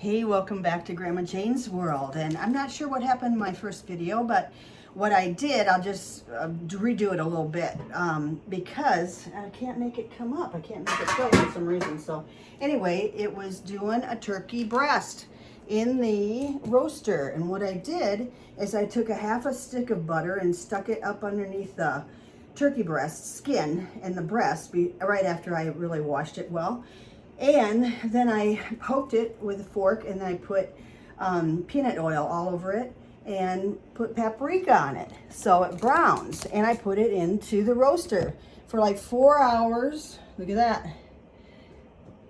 Hey, welcome back to Grandma Jane's World. And I'm not sure what happened in my first video, but what I did, I'll just redo it a little bit because I can't make it come up. I can't make it show for some reason. So anyway, it was doing a turkey breast in the roaster. And what I did is I took a half a stick of butter and stuck it up underneath the turkey breast skin and the breast right after I really washed it well. And then I poked it with a fork and I put peanut oil all over it and put paprika on it so it browns. And I put it into the roaster for like 4 hours. Look at that.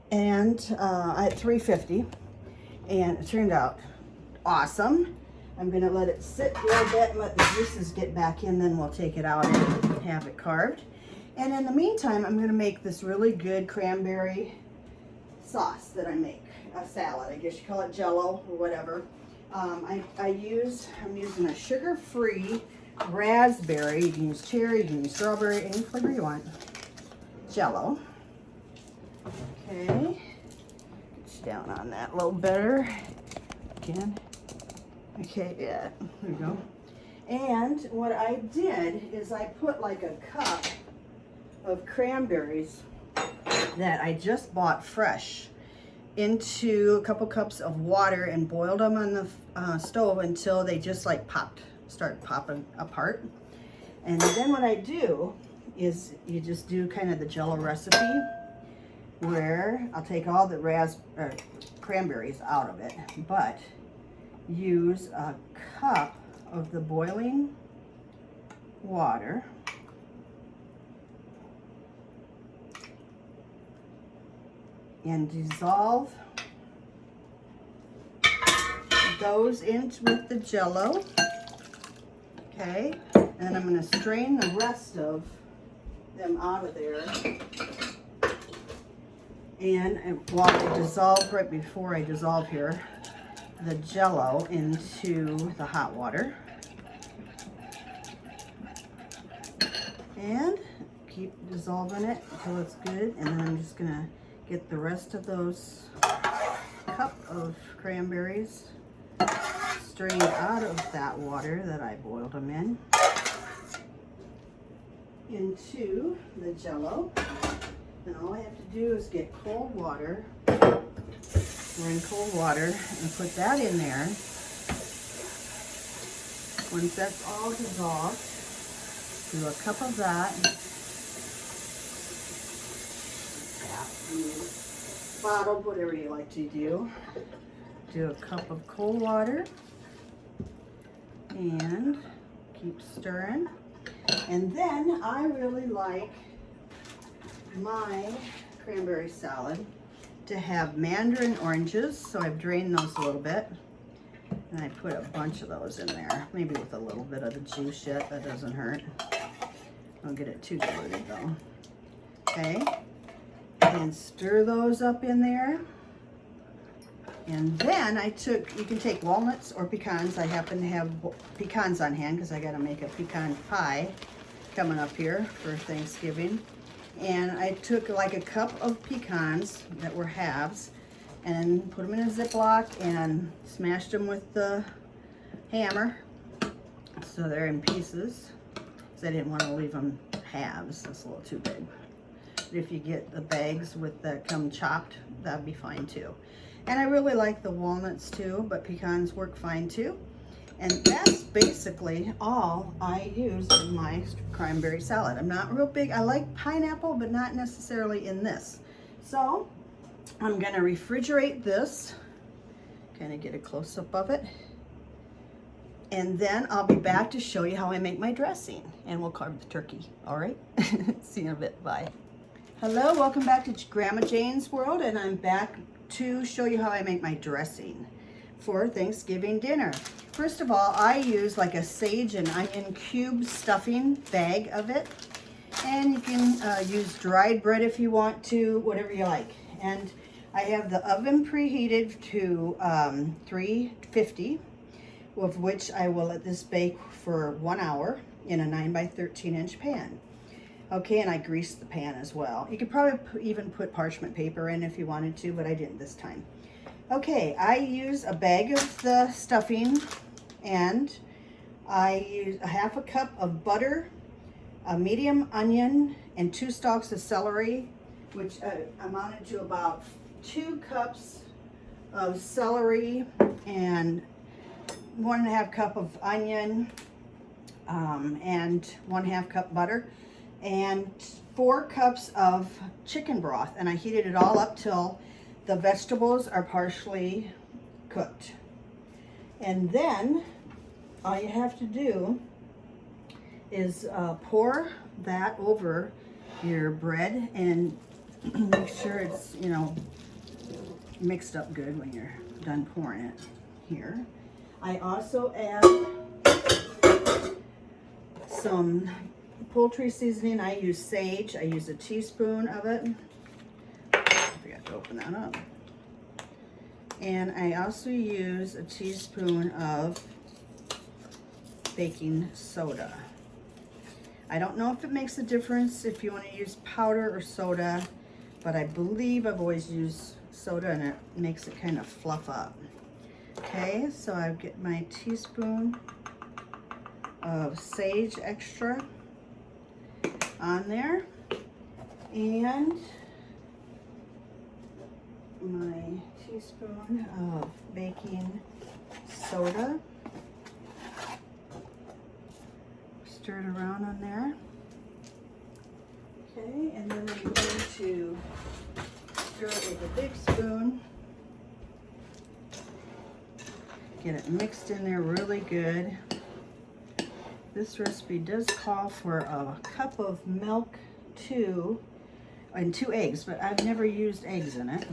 And at 350. And it turned out awesome. I'm gonna let it sit a little bit and let the juices get back in, then we'll take it out and have it carved. And in the meantime, I'm gonna make this really good cranberry sauce that I make, a salad. I guess you call it Jello or whatever. I'm using a sugar-free raspberry. You can use cherry, you can use strawberry, any flavor you want. Jello. Okay, get down on that a little better. Again. Okay, yeah, there you go. And what I did is I put like a cup of cranberries that I just bought fresh into a couple cups of water and boiled them on the stove until they just like start popping apart. And then what I do is you just do kind of the Jello recipe where I'll take all the cranberries out of it, but use a cup of the boiling water and dissolve those in with the Jello. Okay, and I'm going to strain the rest of them out of there. And while I dissolve, right before I dissolve here, the Jello into the hot water. And keep dissolving it until it's good. And then I'm just going to get the rest of those cup of cranberries strained out of that water that I boiled them in into the Jello. And all I have to do is get cold water, in cold water, and put that in there. Once that's all dissolved, do a cup of that. Bottle, whatever you like to do. Do a cup of cold water and keep stirring. And then I really like my cranberry salad to have mandarin oranges, so I've drained those a little bit. And I put a bunch of those in there, maybe with a little bit of the juice yet, that doesn't hurt. Don't get it too diluted though. Okay. And stir those up in there. And then you can take walnuts or pecans. I happen to have pecans on hand because I got to make a pecan pie coming up here for Thanksgiving. And I took like a cup of pecans that were halves and put them in a Ziploc and smashed them with the hammer so they're in pieces. Because I didn't want to leave them halves. That's a little too big. If you get the bags that come chopped, that'd be fine too. And I really like the walnuts too, but pecans work fine too. And that's basically all I use in my cranberry salad. I'm not real big. I like pineapple, but not necessarily in this. So I'm gonna refrigerate this, kind of get a close-up of it. And then I'll be back to show you how I make my dressing. And we'll carve the turkey, all right? See you in a bit, bye. Hello, welcome back to Grandma Jane's World, and I'm back to show you how I make my dressing for Thanksgiving dinner. First of all, I use like a sage and onion cube stuffing bag of it, and you can use dried bread if you want to, whatever you like. And I have the oven preheated to 350, of which I will let this bake for 1 hour in a 9 by 13 inch pan. Okay, and I greased the pan as well. You could probably even put parchment paper in if you wanted to, but I didn't this time. Okay, I use a bag of the stuffing, and I use a half a cup of butter, a medium onion, and 2 stalks of celery, which amounted to about 2 cups of celery and 1.5 cup of onion, and 1/2 cup butter, and 4 cups of chicken broth. And I heated it all up till the vegetables are partially cooked. And then all you have to do is pour that over your bread and make sure it's, you know, mixed up good when you're done pouring it here. I also add some poultry seasoning. I use sage. I use a teaspoon of it. I forgot to open that up. And I also use a teaspoon of baking soda. I don't know if it makes a difference if you want to use powder or soda, but I believe I've always used soda and it makes it kind of fluff up. Okay, so I get my teaspoon of sage extra on there, and my teaspoon of baking soda. Stir it around on there. Okay, and then I'm going to stir it with a big spoon. Get it mixed in there really good. This recipe does call for a cup of milk and 2 eggs, but I've never used eggs in it.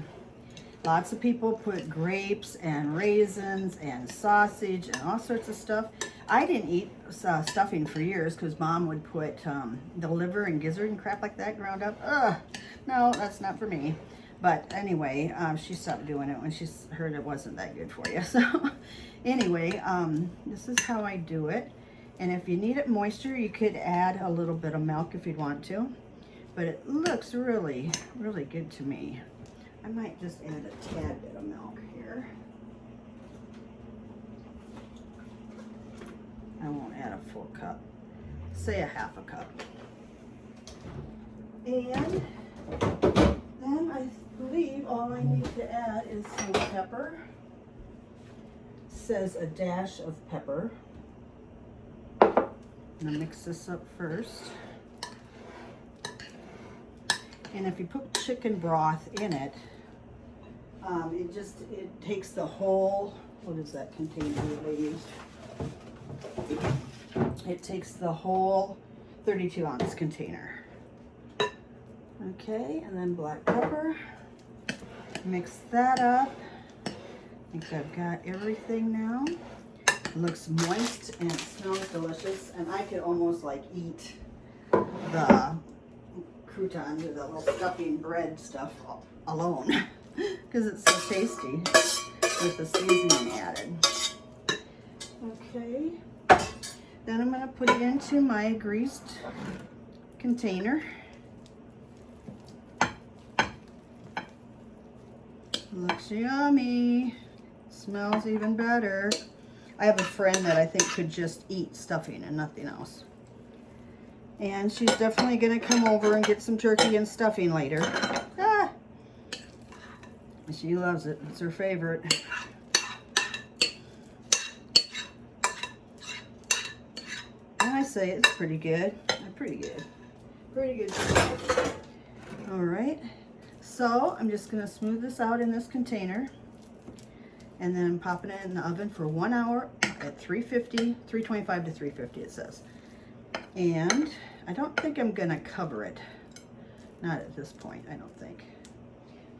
Lots of people put grapes and raisins and sausage and all sorts of stuff. I didn't eat stuffing for years because Mom would put the liver and gizzard and crap like that ground up. Ugh, no, that's not for me. But anyway, she stopped doing it when she heard it wasn't that good for you. So anyway, this is how I do it. And if you need it moister, you could add a little bit of milk if you'd want to. But it looks really, really good to me. I might just add a tad bit of milk here. I won't add a full cup. Say a 1/2 cup. And then I believe all I need to add is some pepper. It says a dash of pepper. I'm gonna mix this up first. And if you put chicken broth in it, it takes the whole, what is that container that they used? It takes the whole 32-ounce container. Okay, and then black pepper. Mix that up. I think I've got everything now. It looks moist and it smells delicious, and I could almost like eat the croutons or the little stuffing bread stuff alone because it's so tasty with the seasoning added. Okay, then I'm going to put it into my greased container. Looks yummy. Smells even better. I have a friend that I think could just eat stuffing and nothing else. And she's definitely going to come over and get some turkey and stuffing later. Ah! She loves it. It's her favorite. And I say it's pretty good. Pretty good. Pretty good. All right. So I'm just going to smooth this out in this container. And then I'm popping it in the oven for 1 hour at 325 to 350 it says. And I don't think I'm gonna cover it. Not at this point, I don't think.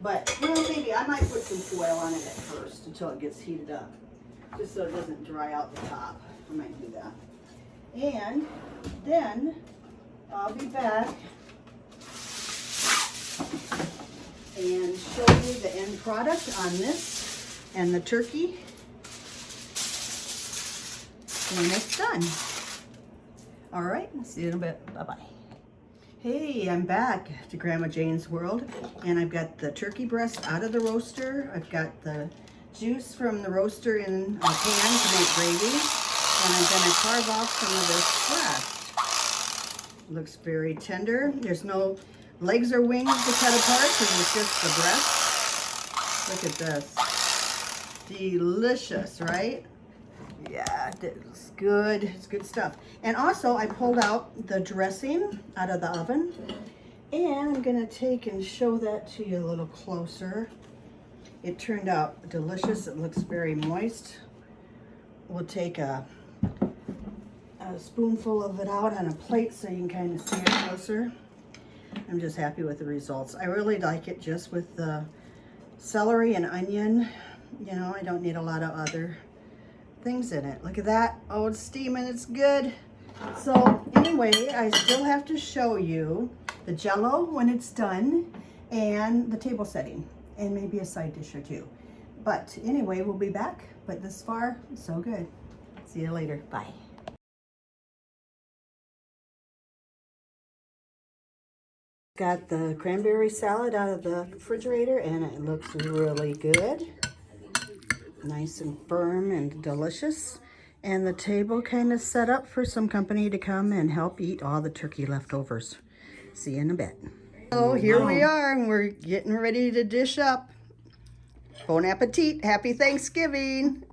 But, well, maybe I might put some foil on it at first until it gets heated up. Just so it doesn't dry out the top. I might do that. And then I'll be back and show you the end product on this and the turkey when it's done. All right, see you in a bit. Bye-bye. Hey, I'm back to Grandma Jane's World, and I've got the turkey breast out of the roaster. I've got the juice from the roaster in a pan to make gravy, and I'm going to carve off some of this breast. Looks very tender. There's no legs or wings to cut apart because it's just the breast. Look at this. Delicious, right? Yeah, it's good. It's good stuff. And also, I pulled out the dressing out of the oven, and I'm gonna take and show that to you a little closer. It turned out delicious. It looks very moist. We'll take a spoonful of it out on a plate so you can kind of see it closer. I'm just happy with the results. I really like it just with the celery and onion. You know, I don't need a lot of other things in it. Look at that. Oh, it's steaming. It's good. So anyway, I still have to show you the Jell-O when it's done and the table setting and maybe a side dish or two. But anyway, we'll be back. But this far, so good. See you later. Bye. Got the cranberry salad out of the refrigerator and it looks really good. Nice and firm and delicious. And the table kind of set up for some company to come and help eat all the turkey leftovers. See you in a bit. So here we are, and we're getting ready to dish up. Bon appetit. Happy Thanksgiving.